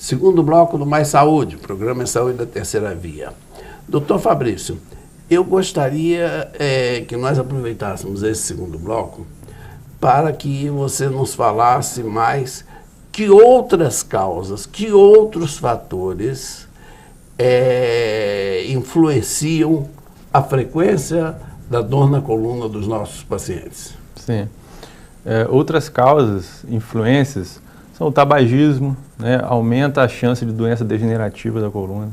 Segundo bloco do Mais Saúde, programa Saúde da Terceira Via. Doutor Fabrício, eu gostaria que nós aproveitássemos esse segundo bloco para que você nos falasse mais que outras causas, que outros fatores influenciam a frequência da dor na coluna dos nossos pacientes. Sim. Outras causas, influências, são o tabagismo, né, aumenta a chance de doença degenerativa da coluna,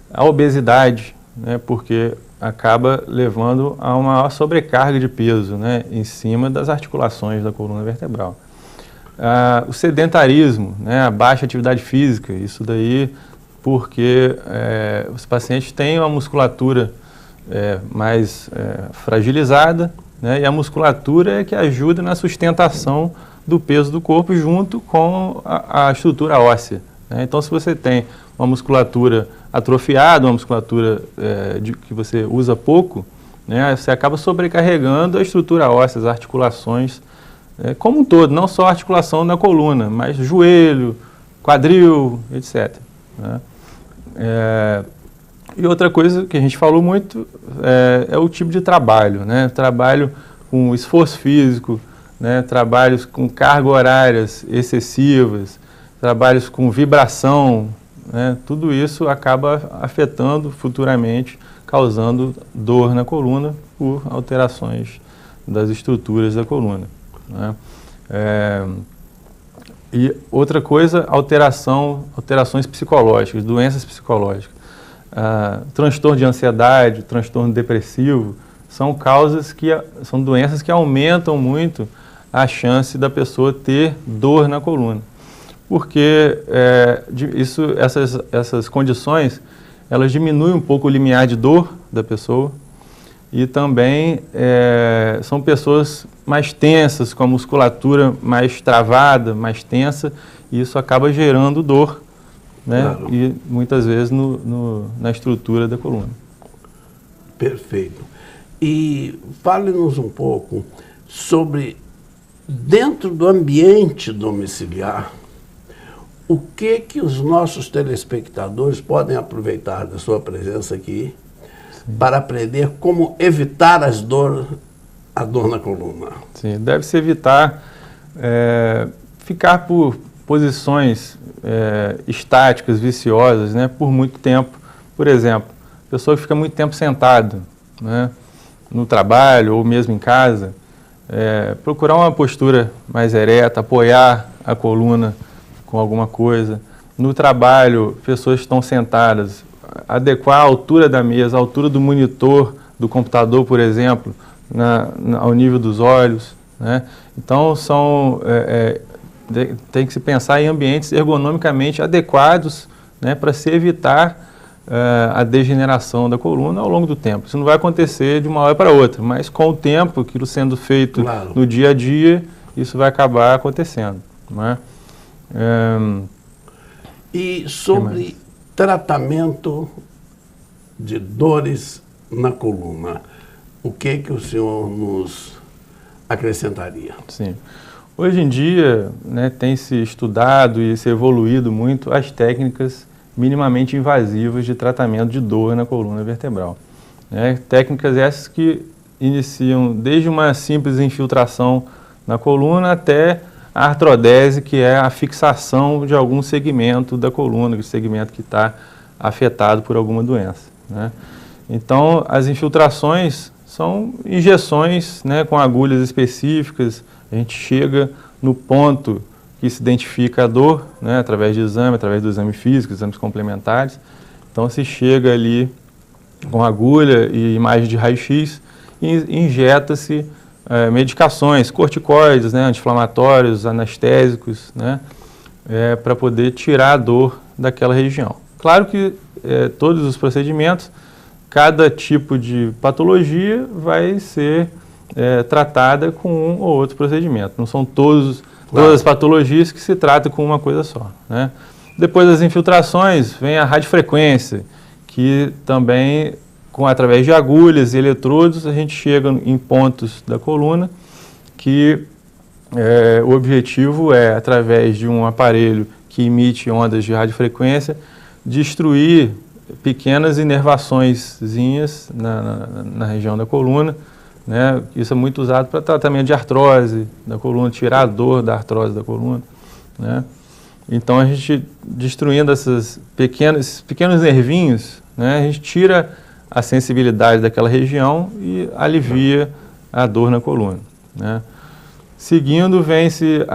a obesidade, né, porque acaba levando a uma maior sobrecarga de peso, né, em cima das articulações da coluna vertebral. O sedentarismo, né, a baixa atividade física, isso daí porque os pacientes têm uma musculatura mais fragilizada, né, e a musculatura é que ajuda na sustentação do peso do corpo junto com a estrutura óssea, né? Então, se você tem uma musculatura atrofiada, uma musculatura que você usa pouco, né, você acaba sobrecarregando a estrutura óssea, as articulações, como um todo, não só a articulação da coluna, mas joelho, quadril, etc., né? E outra coisa que a gente falou muito é o tipo de trabalho, né? Trabalho com esforço físico, né? Trabalhos com cargas horárias excessivas, trabalhos com vibração, né? Tudo isso acaba afetando futuramente, causando dor na coluna por alterações das estruturas da coluna, né? E outra coisa, alterações psicológicas, doenças psicológicas. Transtorno de ansiedade, transtorno depressivo, são são doenças que aumentam muito a chance da pessoa ter dor na coluna. Porque essas condições, elas diminuem um pouco o limiar de dor da pessoa e também são pessoas mais tensas, com a musculatura mais travada, mais tensa, e isso acaba gerando dor, né? Claro. E muitas vezes na estrutura da coluna. Perfeito. E fale-nos um pouco sobre, dentro do ambiente domiciliar, o que os nossos telespectadores podem aproveitar da sua presença aqui, sim, para aprender como evitar a dor na coluna. Sim, deve-se evitar ficar por posições estáticas, viciosas, né, por muito tempo. Por exemplo, a pessoa que fica muito tempo sentada, né, no trabalho ou mesmo em casa, procurar uma postura mais ereta, apoiar a coluna com alguma coisa. No trabalho, pessoas que estão sentadas, adequar a altura da mesa, a altura do monitor, do computador, por exemplo, ao nível dos olhos, né? Então, tem que se pensar em ambientes ergonomicamente adequados, né, para se evitar a degeneração da coluna ao longo do tempo. Isso não vai acontecer de uma hora para outra, mas com o tempo, aquilo sendo feito, claro, no dia a dia, isso vai acabar acontecendo, né? E sobre tratamento de dores na coluna, o que o senhor nos acrescentaria? Sim. Hoje em dia, né, tem se estudado e se evoluído muito as técnicas minimamente invasivas de tratamento de dor na coluna vertebral, né? Técnicas essas que iniciam desde uma simples infiltração na coluna até a artrodese, que é a fixação de algum segmento da coluna, o segmento que está afetado por alguma doença, né? Então, as infiltrações são injeções, né, com agulhas específicas. A gente chega no ponto que se identifica a dor, né, através do exame físico, exames complementares. Então, se chega ali com agulha e imagem de raio-x e injeta-se medicações, corticoides, né, anti-inflamatórios, anestésicos, né, para poder tirar a dor daquela região. Claro que todos os procedimentos, cada tipo de patologia vai ser tratada com um ou outro procedimento. Não são todas as patologias que se tratam com uma coisa só, né? Depois das infiltrações, vem a radiofrequência, que também, através de agulhas e eletrodos, a gente chega em pontos da coluna que o objetivo é, através de um aparelho que emite ondas de radiofrequência, destruir pequenas inervaçõezinhas na região da coluna, né? Isso é muito usado para tratamento de artrose da coluna, tirar a dor da artrose da coluna, né? Então a gente, destruindo esses pequenos nervinhos, né, a gente tira a sensibilidade daquela região e alivia a dor na coluna, né? Seguindo, vem-se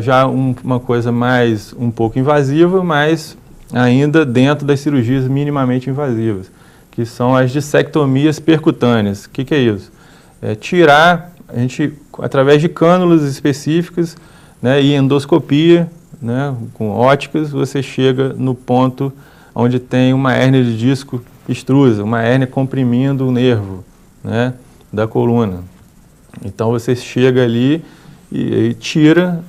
já uma coisa mais um pouco invasiva, mas ainda dentro das cirurgias minimamente invasivas, que são as dissectomias percutâneas. O que é isso? É tirar, a gente, através de cânulas específicas, né, e endoscopia, né, com óticas, você chega no ponto onde tem uma hérnia de disco extrusa, uma hérnia comprimindo o nervo, né, da coluna. Então você chega ali e tira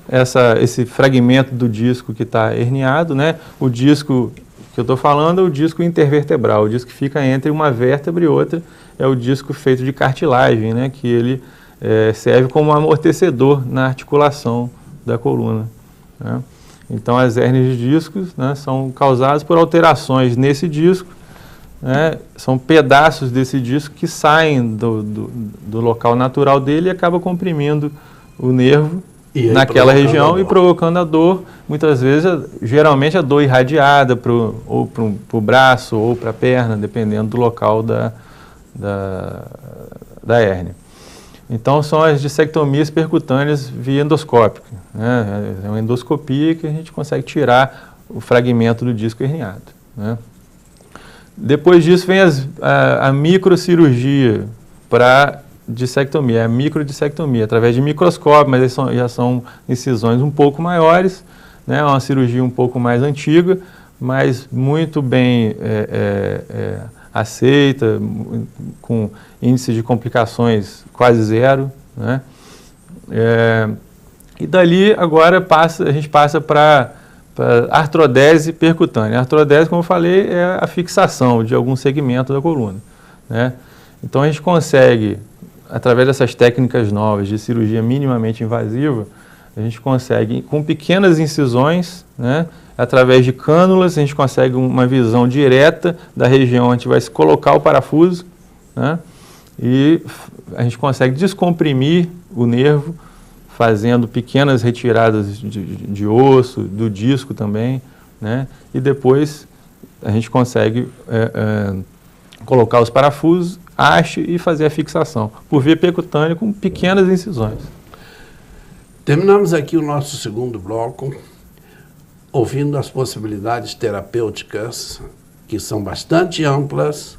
esse fragmento do disco que está herniado, né? O disco que eu estou falando é o disco intervertebral, o disco que fica entre uma vértebra e outra, é o disco feito de cartilagem, né? Que ele serve como um amortecedor na articulação da coluna, né? Então as hérnias de discos, né, são causadas por alterações nesse disco, né? São pedaços desse disco que saem do local natural dele e acaba comprimindo o nervo naquela região e provocando a dor, muitas vezes, geralmente a dor irradiada ou para o braço ou para a perna, dependendo do local da hérnia. Então são as dissectomias percutâneas via endoscópica, né? É uma endoscopia que a gente consegue tirar o fragmento do disco herniado, né? Depois disso vem a microcirurgia para dissectomia, a microdissectomia, através de microscópio, mas já são incisões um pouco maiores, né? É uma cirurgia um pouco mais antiga, mas muito bem aceita, com índice de complicações quase zero, né? E dali agora a gente passa para artrodese percutânea. A artrodese, como eu falei, é a fixação de algum segmento da coluna, né? Então a gente consegue, através dessas técnicas novas de cirurgia minimamente invasiva, a gente consegue, com pequenas incisões, né, através de cânulas, a gente consegue uma visão direta da região onde vai se colocar o parafuso, né, e a gente consegue descomprimir o nervo, fazendo pequenas retiradas de osso, do disco também, né, e depois a gente consegue colocar os parafusos, haste e fazer a fixação, por via percutânea com pequenas incisões. Terminamos aqui o nosso segundo bloco, ouvindo as possibilidades terapêuticas, que são bastante amplas,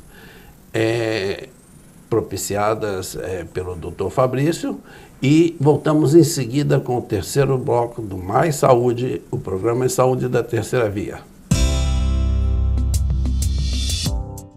propiciadas pelo Dr. Fabrício, e voltamos em seguida com o terceiro bloco do Mais Saúde, o programa em saúde da Terceira Via.